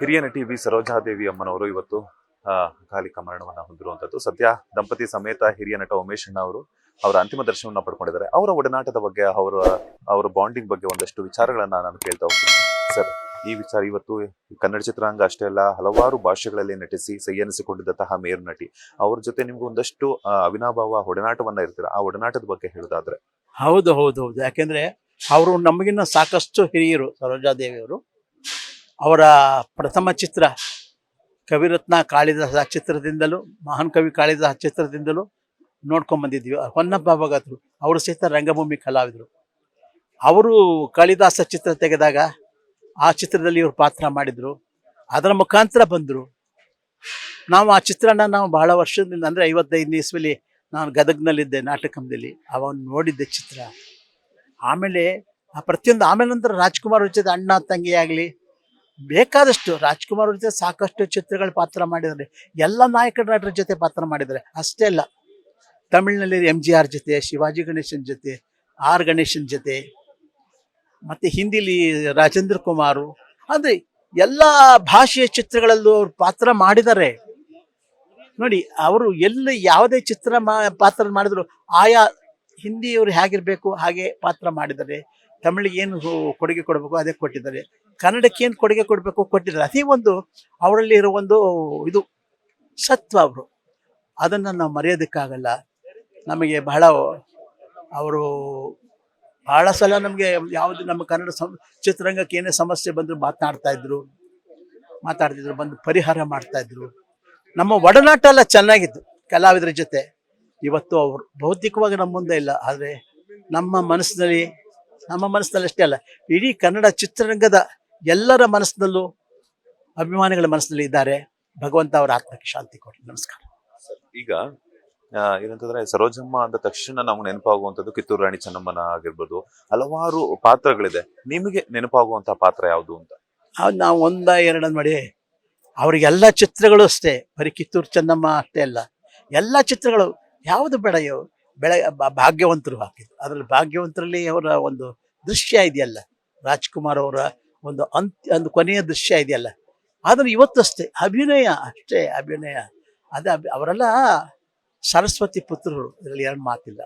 ಹಿರಿಯ ನಟಿ ವಿ ಸರೋಜಾದೇವಿ ಅಮ್ಮನವರು ಇವತ್ತು ಅಕಾಲಿಕ ಮರಣವನ್ನು ಹೊಂದಿರುವಂತದ್ದು. ಸದ್ಯ ದಂಪತಿ ಸಮೇತ ಹಿರಿಯ ನಟ ಉಮೇಶ್ ಅಣ್ಣ ಅವರು ಅವರ ಅಂತಿಮ ದರ್ಶನವನ್ನ ಪಡ್ಕೊಂಡಿದ್ದಾರೆ. ಅವರ ಒಡನಾಟದ ಬಗ್ಗೆ, ಅವರ ಬಾಂಡಿಂಗ್ ಬಗ್ಗೆ ಒಂದಷ್ಟು ವಿಚಾರಗಳನ್ನ ನಾನು ಕೇಳ್ತಾ ಹೋಗ್ತೀನಿ. ಸರ್, ಈ ವಿಚಾರ ಇವತ್ತು ಕನ್ನಡ ಚಿತ್ರರಂಗ ಅಷ್ಟೇ ಅಲ್ಲ, ಹಲವಾರು ಭಾಷೆಗಳಲ್ಲಿ ನಟಿಸಿ ಸೈಯನಿಸಿಕೊಂಡಿದ್ದಂತಹ ಮೇರು ನಟಿ, ಅವ್ರ ಜೊತೆ ನಿಮ್ಗೆ ಒಂದಷ್ಟು ಅವಿನಾಭಾವ ಒಡನಾಟವನ್ನ ಇರ್ತೀರ. ಆ ಒಡನಾಟದ ಬಗ್ಗೆ ಹೇಳೋದಾದ್ರೆ? ಹೌದು ಹೌದು ಹೌದು ಯಾಕೆಂದ್ರೆ ಅವರು ನಮಗಿನ್ನ ಸಾಕಷ್ಟು ಹಿರಿಯರು. ಸರೋಜಾದೇವಿಯವರು ಅವರ ಪ್ರಥಮ ಚಿತ್ರ ಕವಿರತ್ನ ಕಾಳಿದಾಸ ಚಿತ್ರದಿಂದಲೂ, ಮಹಾನ್ ಕವಿ ಕಾಳಿದಾಸ ಚಿತ್ರದಿಂದಲೂ ನೋಡ್ಕೊಂಡ್ ಬಂದಿದ್ವಿ. ಹೊನ್ನಪ್ಪ ಭಗತರು ಅವರು ಸಹಿತ ರಂಗಭೂಮಿ ಕಲಾವಿದರು. ಅವರು ಕಾಳಿದಾಸ ಚಿತ್ರ ತೆಗೆದಾಗ ಆ ಚಿತ್ರದಲ್ಲಿ ಇವರು ಪಾತ್ರ ಮಾಡಿದ್ರು. ಅದರ ಮುಖಾಂತರ ಬಂದರು. ನಾವು ಆ ಚಿತ್ರನ ಬಹಳ ವರ್ಷದಿಂದ, ಅಂದರೆ 55ನೇ ಇಸ್ವಿಲಿ ನಾನು ಗದಗ್ನಲ್ಲಿದ್ದೆ, ನಾಟಕಂದಲ್ಲಿ ಅವನು ನೋಡಿದ್ದೆ ಚಿತ್ರ. ಆಮೇಲೆ ಆ ಪ್ರತಿಯೊಂದು, ಆಮೇಲೆ ನಂತರ ರಾಜ್ಕುಮಾರ್ ಅವ್ರ ಜೊತೆ ಅಣ್ಣ ತಂಗಿ ಆಗಲಿ ಬೇಕಾದಷ್ಟು ರಾಜ್ಕುಮಾರ್ ಅವ್ರ ಜೊತೆ ಸಾಕಷ್ಟು ಚಿತ್ರಗಳು ಪಾತ್ರ ಮಾಡಿದ್ದಾರೆ. ಎಲ್ಲ ನಾಯಕ ನಟರ ಜೊತೆ ಪಾತ್ರ ಮಾಡಿದ್ದಾರೆ. ಅಷ್ಟೇ ಅಲ್ಲ, ತಮಿಳಿನಲ್ಲಿ MGR ಜೊತೆ, ಶಿವಾಜಿ ಗಣೇಶನ್ ಜೊತೆ, ಆರ್ ಗಣೇಶನ್ ಜೊತೆ, ಮತ್ತೆ ಹಿಂದಿಲಿ ರಾಜೇಂದ್ರ ಕುಮಾರು, ಅಂದರೆ ಎಲ್ಲ ಭಾಷೆಯ ಚಿತ್ರಗಳಲ್ಲೂ ಅವ್ರು ಪಾತ್ರ ಮಾಡಿದ್ದಾರೆ. ನೋಡಿ, ಅವರು ಎಲ್ಲಿ ಯಾವುದೇ ಚಿತ್ರ ಪಾತ್ರ ಮಾಡಿದ್ರು ಆಯಾ ಹಿಂದಿಯವರು ಹೇಗಿರಬೇಕು ಹಾಗೆ ಪಾತ್ರ ಮಾಡಿದ್ದಾರೆ. ತಮಿಳಿಗೆ ಏನು ಕೊಡುಗೆ ಕೊಡಬೇಕು ಅದೇ ಕೊಟ್ಟಿದ್ದಾರೆ, ಕನ್ನಡಕ್ಕೆ ಏನು ಕೊಡುಗೆ ಕೊಡಬೇಕು ಕೊಟ್ಟಿದ್ದಾರೆ. ಅದೇ ಒಂದು ಅವರಲ್ಲಿ ಇರೋ ಒಂದು ಇದು ಸತ್ವ. ಅವರು ಅದನ್ನು ನಾವು ಮರೆಯೋದಕ್ಕಾಗಲ್ಲ. ನಮಗೆ ಅವರು ಬಹಳ ಸಲ ನಮಗೆ ಯಾವುದು ನಮ್ಮ ಕನ್ನಡ ಚಿತ್ರರಂಗಕ್ಕೆ ಏನೇ ಸಮಸ್ಯೆ ಬಂದರೂ ಮಾತಾಡ್ತಿದ್ರು, ಬಂದು ಪರಿಹಾರ ಮಾಡ್ತಾಯಿದ್ರು. ನಮ್ಮ ಒಡನಾಟ ಎಲ್ಲ ಚೆನ್ನಾಗಿತ್ತು ಕಲಾವಿದರ ಜೊತೆ. ಇವತ್ತು ಅವರು ಭೌತಿಕವಾಗಿ ನಮ್ಮ ಮುಂದೆ ಇಲ್ಲ, ಆದರೆ ನಮ್ಮ ಮನಸ್ಸಿನಲ್ಲಿ ಅಷ್ಟೇ ಅಲ್ಲ, ಇಡೀ ಕನ್ನಡ ಚಿತ್ರರಂಗದ ಎಲ್ಲರ ಮನಸ್ಸಿನಲ್ಲೂ, ಅಭಿಮಾನಿಗಳ ಮನಸ್ಸಿನಲ್ಲಿ ಇದ್ದಾರೆ. ಭಗವಂತ ಅವರ ಆತ್ಮಕ್ಕೆ ಶಾಂತಿ ಕೊಡಲಿ. ನಮಸ್ಕಾರ. ಈಗ ಏನಂತಂದ್ರೆ, ಸರೋಜಮ್ಮ ಅಂದ ತಕ್ಷಣ ನಮ್ಗೆ ನೆನಪಾಗುವಂಥದ್ದು ಕಿತ್ತೂರು ರಾಣಿ ಚೆನ್ನಮ್ಮನ ಆಗಿರ್ಬೋದು, ಹಲವಾರು ಪಾತ್ರಗಳಿದೆ. ನಿಮಗೆ ನೆನಪಾಗುವಂತಹ ಪಾತ್ರ ಯಾವುದು ಅಂತ? ನಾವು 1-2 ಮಾಡಿ, ಅವ್ರಿಗೆಲ್ಲ ಚಿತ್ರಗಳು ಅಷ್ಟೇ, ಬರೀ ಕಿತ್ತೂರು ಚೆನ್ನಮ್ಮ ಅಷ್ಟೇ ಅಲ್ಲ, ಎಲ್ಲ ಚಿತ್ರಗಳು ಯಾವುದು ಬೇಡ, ಭಾಗ್ಯವಂತರು ಹಾಕಿದ್ರು. ಅದರಲ್ಲಿ ಭಾಗ್ಯವಂತರಲ್ಲಿ ಅವರ ಒಂದು ದೃಶ್ಯ ಇದೆಯಲ್ಲ, ರಾಜ್ಕುಮಾರ್ ಅವರ ಒಂದು ಕೊನೆಯ ದೃಶ್ಯ ಇದೆಯಲ್ಲ, ಆದರೆ ಇವತ್ತು ಅಷ್ಟೇ ಅಭಿನಯ, ಅವರೆಲ್ಲ ಸರಸ್ವತಿ ಪುತ್ರರು, ಇದರಲ್ಲಿ 2 ಮಾತಿಲ್ಲ.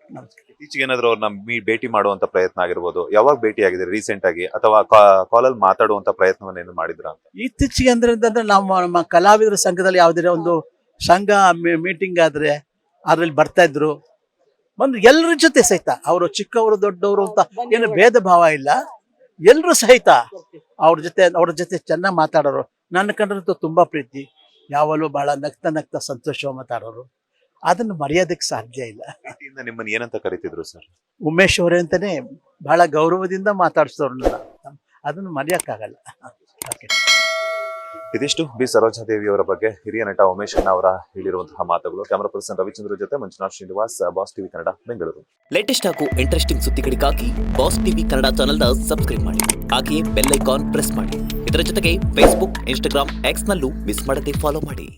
ನಮಸ್ಕಾರ. ಇತ್ತೀಚೆಗೆ ಏನಾದ್ರು ಅವ್ರನ್ನ ಭೇಟಿ ಮಾಡುವಂತ ಪ್ರಯತ್ನ ಆಗಿರ್ಬೋದು, ಯಾವಾಗ ಭೇಟಿ ಆಗಿದೆ ರೀಸೆಂಟ್ ಆಗಿ, ಅಥವಾ ಕಾಲಲ್ಲಿ ಮಾತಾಡುವಂತ ಪ್ರಯತ್ನವನ್ನ ಏನು ಮಾಡಿದ್ರ ಅಂತ? ಇತ್ತೀಚೆಗೆ ಅಂದ್ರೆ ನಮ್ಮ ಕಲಾವಿದರ ಸಂಘದಲ್ಲಿ ಯಾವುದೇ ಒಂದು ಸಂಘ ಮೀಟಿಂಗ್ ಆದ್ರೆ ಅದ್ರಲ್ಲಿ ಬರ್ತಾ ಇದ್ರು, ಬಂದು ಎಲ್ಲರ ಜೊತೆ ಸಹಿತ, ಅವರು ಚಿಕ್ಕವರು ದೊಡ್ಡವರು ಅಂತ ಏನು ಭೇದ ಭಾವ ಇಲ್ಲ, ಎಲ್ಲರೂ ಸಹಿತ ಅವ್ರ ಜೊತೆ ಚೆನ್ನಾಗಿ ಮಾತಾಡೋರು. ನನ್ನ ಕಂಡ್ರಂತೂ ತುಂಬಾ ಪ್ರೀತಿ, ಯಾವಲ್ಲೂ ಬಹಳ ನಗ್ತಾ ಸಂತೋಷ ಮಾತಾಡೋರು. ಅದನ್ನು ಮರೆಯೋದಕ್ಕೆ ಸಾಧ್ಯ ಇಲ್ಲ. ನಿಮ್ಮನ್ನ ಏನಂತ ಕರಿತಿದ್ರು ಸರ್? ಉಮೇಶ್ ಅವರೇ ಅಂತಾನೆ ಬಹಳ ಗೌರವದಿಂದ ಮಾತಾಡಿಸೋರು. ಅದನ್ನು ಮರೆಯೋಕ್ಕಾಗಲ್ಲ. ಇದಿಷ್ಟು ಬಿ ಸರೋಜಾದೇವಿ ಅವರ ಬಗ್ಗೆ ಹಿರಿಯ ನಟ ಉಮೇಶ್ ಅಣ್ಣ ಅವರ ಹೇಳಿರುವಂತಹ ಮಾತುಗಳು. ಕ್ಯಾಮರಾ ಪರ್ಸನ್ ರವಿಚಂದ್ರ ಜೊತೆ Manjunath Srinivas, boss TV Kannada, Bengaluru. Latest ಹಾಗೂ ಇಂಟ್ರೆಸ್ಟಿಂಗ್ ಸುದ್ದಿಗಳಿಗಾಗಿ ಬಾಸ್ ಟಿವಿ ಕನ್ನಡ ಚಾನೆಲ್ನ ಸಬ್ಸ್ಕ್ರೈಬ್ ಮಾಡಿ, ಹಾಗೆಯೇ ಬೆಲ್ ಐಕಾನ್ ಪ್ರೆಸ್ ಮಾಡಿ. ಇದರ ಜೊತೆಗೆ ಫೇಸ್ಬುಕ್, ಇನ್ಸ್ಟಾಗ್ರಾಮ್, ಎಕ್ಸ್ ನಲ್ಲೂ ಮಿಸ್ ಮಾಡದೆ ಫಾಲೋ ಮಾಡಿ.